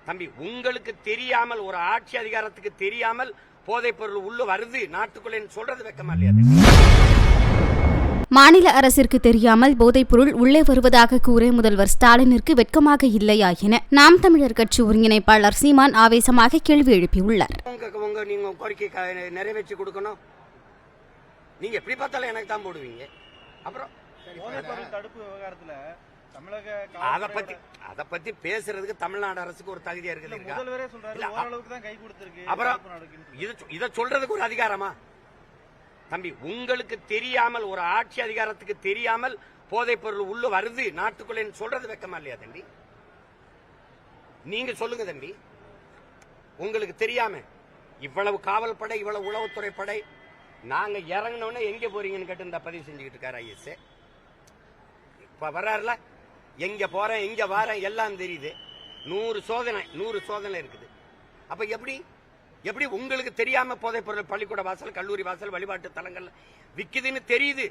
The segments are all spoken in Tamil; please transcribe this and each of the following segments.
தம்பி, உங்களுக்கு தெரியாமல், ஒரு ஆட்சி அதிகாரத்துக்கு தெரியாமல் போதைப் பொருள் உள்ள வருது நாட்டுக்குள்ளே சொல்றது வெக்கமா இல்லையா? மாநில அரசிற்கு தெரியாமல் போதைப்பொருள் உள்ளே வருவதாக கூறிய முதல்வர் ஸ்டாலினிற்கு வெட்கமாக இல்லையா என நாம் தமிழர் கட்சி ஒருங்கிணைப்பாளர் சீமான் ஆவேசமாக கேள்வி எழுப்பியுள்ளார். நீங்க கோரிக்கை நிறைவேற்றி கொடுக்கணும். நீங்க எப்படி பார்த்தாலும் எனக்கு தான் போடுவீங்க. அப்புறம் தடுப்பு விவகாரத்துல அத பத்தி பேசுறதுக்கு தமிழ்நாடு அரசுக்கு ஒரு தகுதியா இருக்குது. முதல்வரே சொல்றாரு ஓரளவுக்கு தான் கை கொடுத்திருக்கு. அப்புறம் இத சொல்றதுக்கு ஒரு அதிகாரமா? தம்பி, உங்களுக்கு தெரியாமல், ஒரு ஆட்சி அதிகாரத்துக்கு தெரியாமல் போதைப் பொருள் உள்ள வருது நாட்டுக்குள்ளே சொல்றது வெக்கமா இல்லையா தம்பி? நீங்க சொல்லுங்க தம்பி. உங்களுக்கு தெரியாம இவ்வளவு காவல் படை, இவ்வளவு உளவுத்துறை படை, நாங்க இறங்கினோன்னு எங்க போறீங்கன்னு கேட்டு இந்த பதிவு செஞ்சுக்கிட்டு இருக்காரு ஐஎஸ். இப்ப வர்றாருல, எங்க போறேன் எங்க வாரேன் எல்லாம் தெரியுது. 100 சோதனை இருக்குது. அப்ப எப்படி உங்களுக்கு தெரியாம போதைப் பொருள் பள்ளிக்கூட வாசல், கல்லூரி வாசல், வழிபாட்டு தலங்கள் விக்குதுன்னு தெரியுது?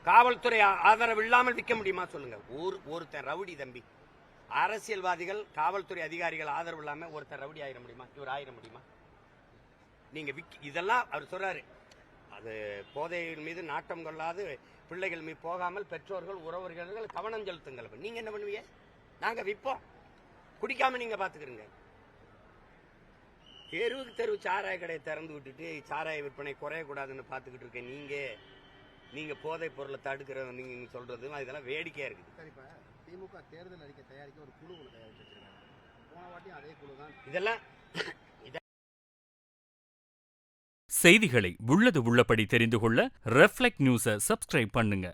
காவல்துறை ஆதரவு இல்லாமல் விற்க முடியுமா சொல்லுங்க? ஒருத்தன் ரவுடி தம்பி, அரசியல்வாதிகள், காவல்துறை அதிகாரிகள் ஆதரவு இல்லாம ஒருத்தன் ரவுடி ஆயிட முடியுமா? இவர் ஆயிட முடியுமா? நீங்க இதெல்லாம் அவர் சொல்றாரு. அது போதையின் மீது நாட்டம் கொள்ளாது பிள்ளைகள் மீது போகாமல் பெற்றோர்கள், உறவர்கள் கவனம் செலுத்துங்கள். நீங்க என்ன பண்ணுவீங்க? நாங்க விற்போம், குடிக்காம நீங்க பாத்துக்கிறீங்க. தெருவுக்கு தெருவு சாராய கடையை திறந்து விட்டுட்டு சாராய விற்பனை குறையக்கூடாதுன்னு பார்த்துக்கிட்டு இருக்கேன். நீங்க போதைப் பொருளை தடுக்கிற நீங்க சொல்றது இதெல்லாம் வேடிக்கையா இருக்குது. சரிப்பா, திமுக தேர்தல் அறிக்கை தயாரிக்க ஒரு குழு தயாரிச்சு வச்சிருக்காங்க. போன வாட்டியும் அதே குழு தான். இதெல்லாம் செய்திகளை உள்ளது உள்ளபடி தெரிந்து கொள்ள ரெஃப்ளெக்ட் நியூஸை சப்ஸ்கிரைப் பண்ணுங்க.